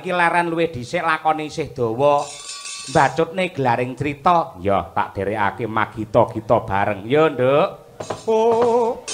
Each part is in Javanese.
iki leren luwih dhisik lakone isih dawa. Mbacutne gelaring crita, ya tak derekake magita-gita bareng. Ya, Nduk. Oh.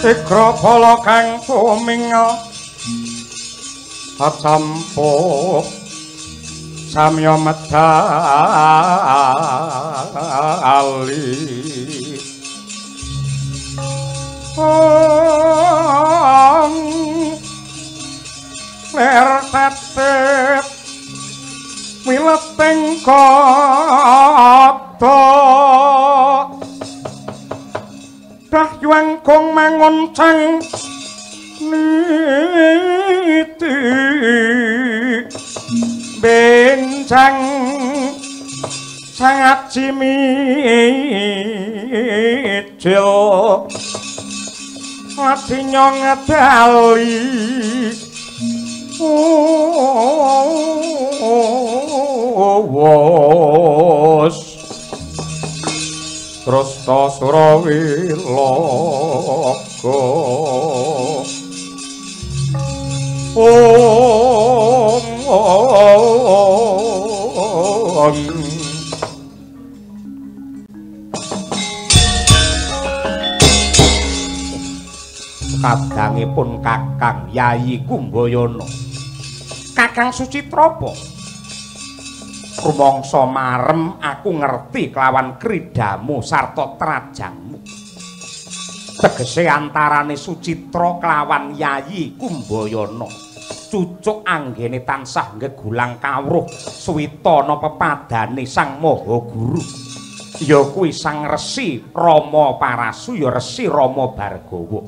Ikropala kang puminga acampuk samya medali ler tetet wileting kata dahyang kong mangoncang niti benjang sangat cimicil latinya ngedali wos Trasta Surawilaga kadangipun Kakang Yayi Kumbayana Kakang Sucitra apa? Rumangsa marem aku ngerti kelawan kridamu sarta trajangmu. Tegese antarane Sucitra kelawan Yayi Kumbayana. Cucuk anggene tansah gegulang kawruh suwitana pepadane Sang Maha Guru. Ya kuwi Sang Resi Rama Parasu ya Resi Rama Bargawa.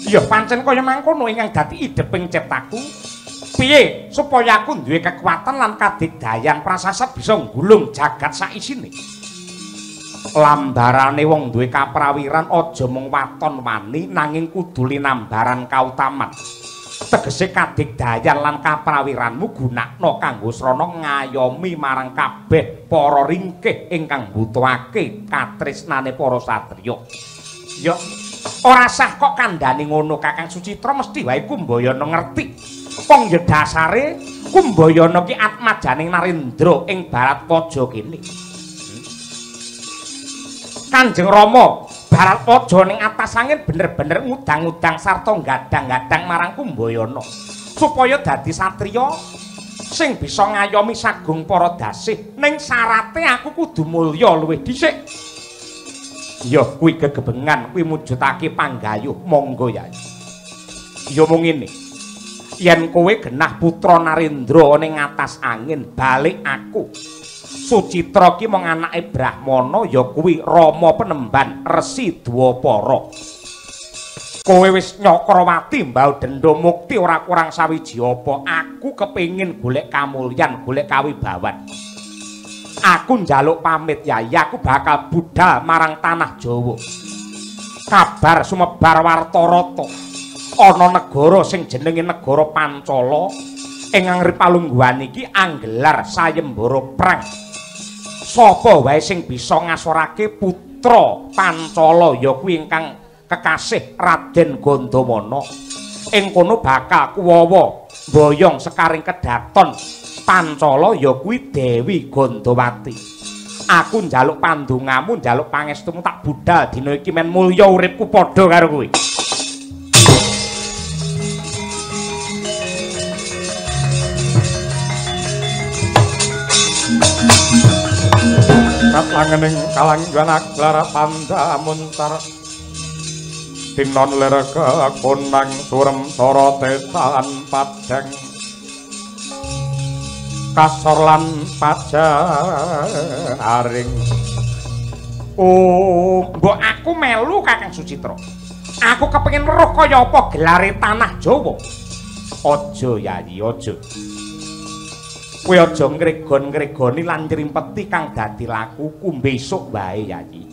Ya pancen kaya mangkono ingkang dadi ideping ciptaku. Piye supaya aku duwe kekuatan lan kadigdayan prasasat bisa nggulung jagat saisine. Lambarane wong duwe kaprawiran aja mung waton wani nanging kudu linambaran kautaman. Tegese kadigdayan lan kaprawiranmu gunakna kanggo srana ngayomi marang kabeh para ringkih ingkang mbutuhake katresnane para satriya. Ya ora sah kok kandhane ngono Kakang Sucitra mesti wae Kumbayana ngerti. Wong ya dasare Kumbayana ki atmajaning Narendra ing Baratwaja kene. Kanjeng Rama Baratwaja ning atas angin bener-bener ngudang-udang sarta gadang-gadang marang Kumbayana supaya dadi satriya sing bisa ngayomi sagung para dasih ning syarate aku kudu mulya luwih dhisik. Ya kuwi gegebengan kuwi mujudake panggayuh monggo ya. Ya mung ngene. Yen kowe genah putra Narendra ning atas angin balik aku Sucitra ki mung anake Brahmana ya kuwi Rama Penemban Resi Dwapara. Kowe wis Nyakrawati mbau denda mukti ora kurang sawiji apa. Aku kepengin golek kamulyan, golek kawibawan. Aku njaluk pamit Yai, aku bakal budhal marang tanah Jawa. Kabar sumebar warta-rata. Ana negara sing jenenge negara Pancala ing ngripalungguhan iki anggelar sayembara perang. Sapa wae sing bisa ngasorake putra Pancala ya kuwi ingkang kekasih Raden Gandamana. Ing kono bakal kuwawa mboyong sekaring kedaton Pancala ya kuwi Dewi Gandawati. Aku njaluk pandongamu, njaluk pangestumu tak budhal dina iki men mulya uripku padha karo kowe. Katangening kalangganak lara panda muntar tinon lerega konang surem sara tetan padang kasor lan pajaring. Oh, mbok aku melu Kakang Sucitra. Aku kepengin weruh kaya apa gelare tanah Jawa. Aja Yayi, aja. Kowe aja ngregon-ngregoni lan nyrimpeti kang dadi lakuku besok wae Yayi.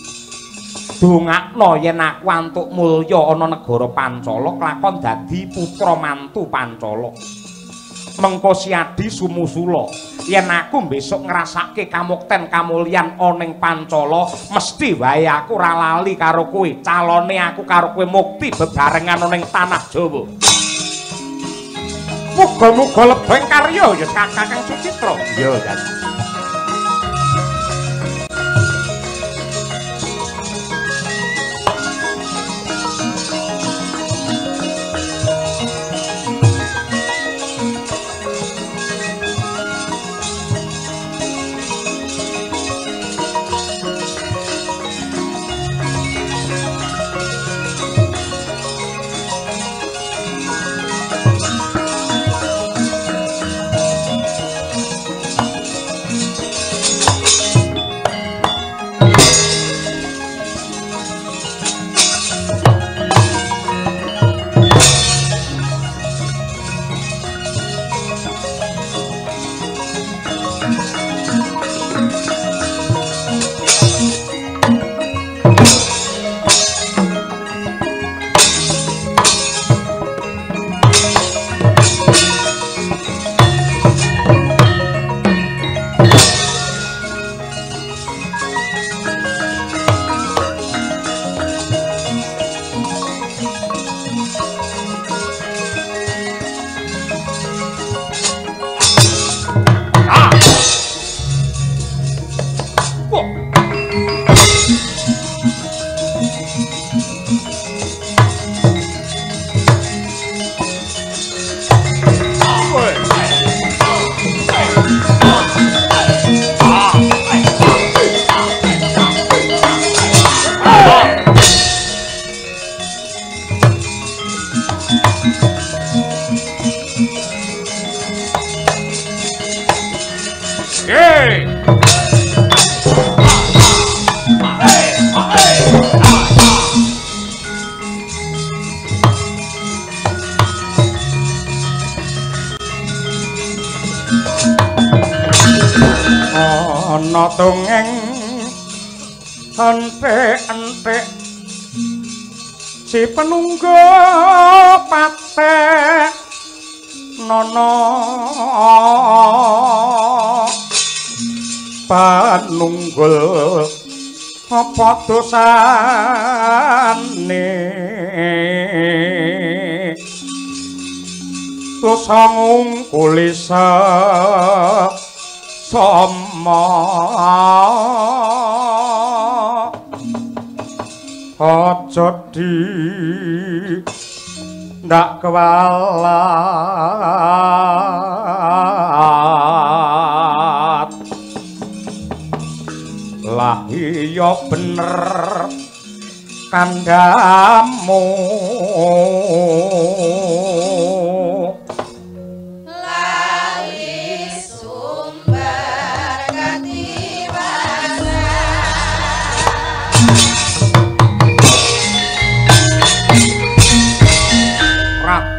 Dongakno yen aku antuk mulya ana negara Pancala kelakon dadi putra mantu Pancala. Mengko siadi sumusula yen aku besok ngrasake kamukten kamulyan ana ing Pancala mesti wae aku ora lali karo kowe. Calone aku karo kowe mukti bebarengan ana ing tanah Jawa. Muga-muga lebeng karya ya Kakang Sucitra. Ya, Yayi. ana tungeng entek-entek si penunggu patek nono panunggul apa dosane dosa ngungkulisa sama aja di ndak kewalat lah iya bener kandhamu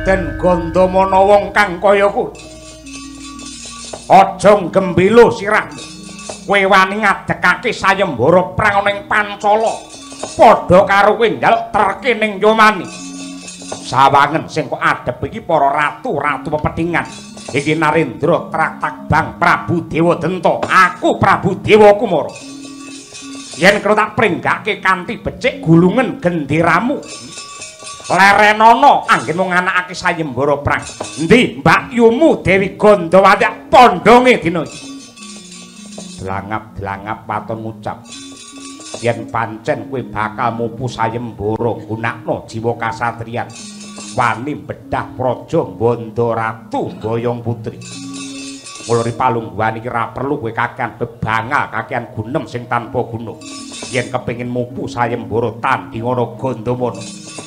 Den Gandamana wong kang kaya kuwi. Aja gembelo sirahmu. Kowe wani ngadekake sayembara prang ana ing Pancala. Padha karo kowe njaluk terke ning Yomani. Sawangen sing kok adhep iki para ratu-ratu pepedhingan. Iki Narendra Tratagbang Prabu Dewadenta. Aku Prabu Dewa Kumara. Yen kena tak pringgake kanthi becik gulungen genderamu. Lerenana anggen mung anakake sayembara prang. Endi Mbak Yumu Dewi Gandawati pondhonge dina iki? Dlangap-dlangap paton ngucap. Yen pancen kowe bakal mupu sayembara gunakna jiwa kasatriyan, wani bedah praja Banda Ratu Boyong Putri. Mula ripalungguhan iki ra perlu kowe kakehan bebangal, kakehan gunem sing tanpa guna. Yen kepengin mupu sayembara tandingana Gandamana,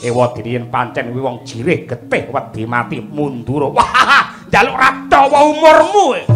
ewadene yen pancen kuwi wong jirih getih wedi mati mundur. Wah, njaluk ratawa umurmu.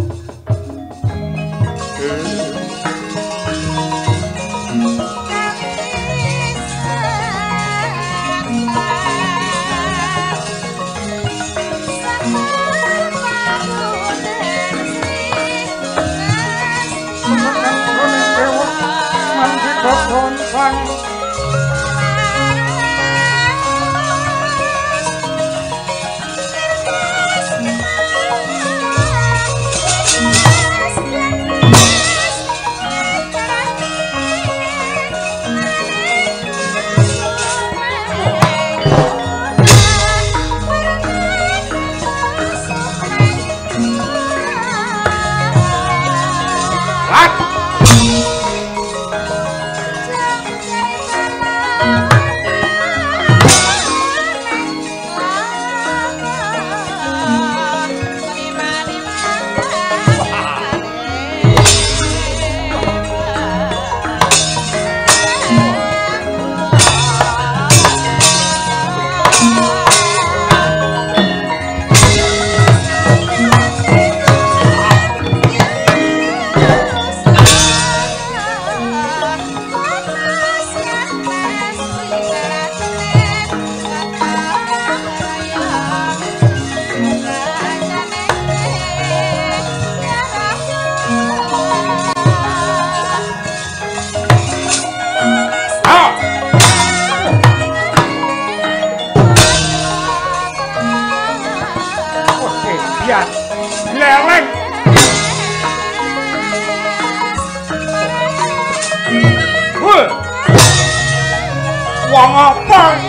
Wong apa?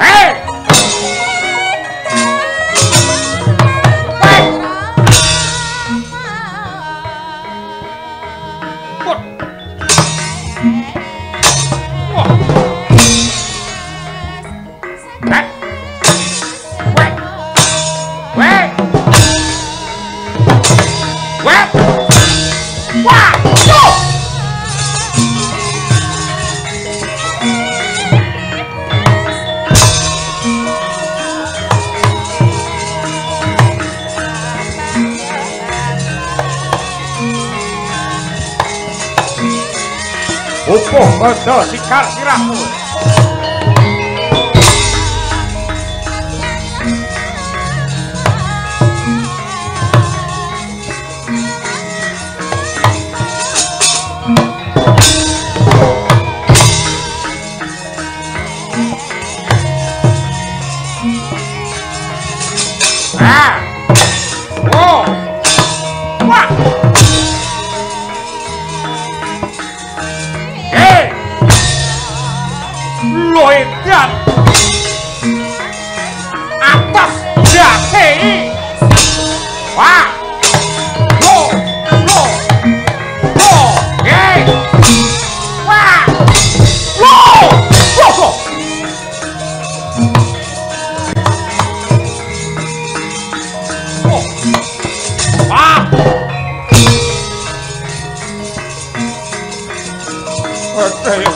Hei! Wah! Upuh kondo sikar sirahmu. Loedan atas jati wah lo hey wah lo wah okay.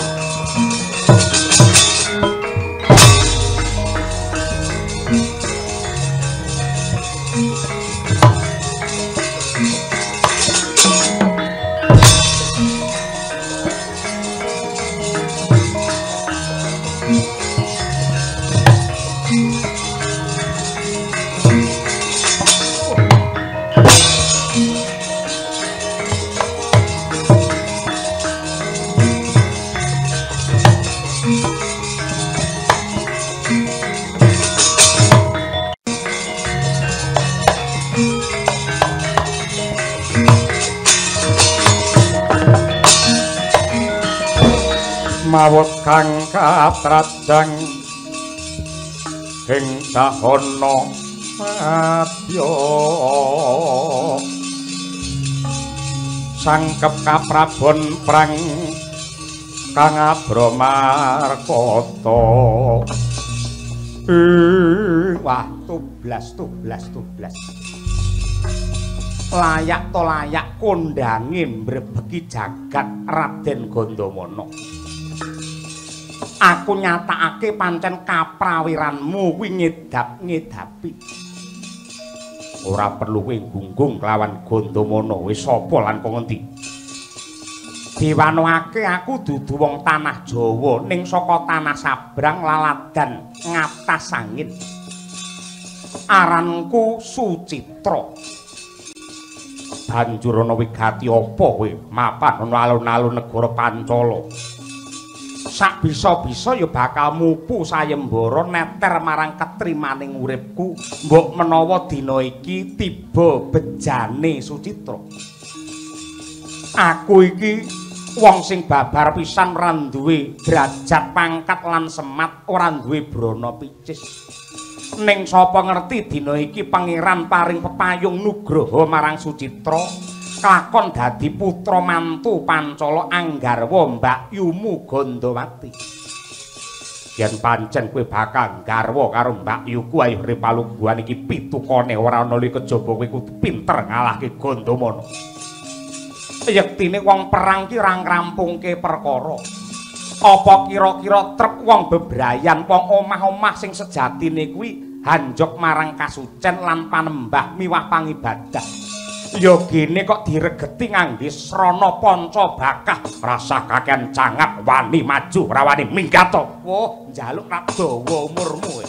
Mawut kang katrajang ing dahana madya sangkep kaprabon prang kang abramarkata wah tublas layak to layak kondange mbrebeki jagat Raden Gandamana. Aku nyatakake pancen kaprawiranmu kuwi ngedap-ngedapi. Ora perlu kowe gunggung kelawan Gandamana wis sapa lan kok ngendi. Diwanungake aku dudu wong tanah Jawa ning saka tanah Sabrang laladan ngatas angin. Aranku Sucitra. Banjur ana wigati apa kowe mapan ana alun-alun negara Pancala. Sak bisa-bisa ya bakal mupu sayembara neter marang ketrimaning uripku mbok menawa dina iki tiba bejane Sucitra. Aku iki wong sing babar pisan ora duwe derajat pangkat lan semat, ora duwe brana picis. Ning sapa ngerti dina iki pangeran paring pepayung nugraha marang Sucitra kelakon dadi putra mantu Pancala anggarwa Mbakyumu Gandawati. Yen pancen kowe bakal garwa karo Mbakyuku ayo Repaluguan iki pitukane ora ana li kejaba kowe kudu pinter ngalahke Gandamana. Yektine wong perang ki ora ngrampungke perkara. Apa kira-kira trep wong bebrayan, wong omah-omah sing sejatine kuwi hanjok marang kasucen lan panembah miwah pangibadah. Ya gene kok diregeti ngangge srana panca bakah rasa kakean cangat wani maju ora wani minggat. Woh, njaluk ra dawa umurmu.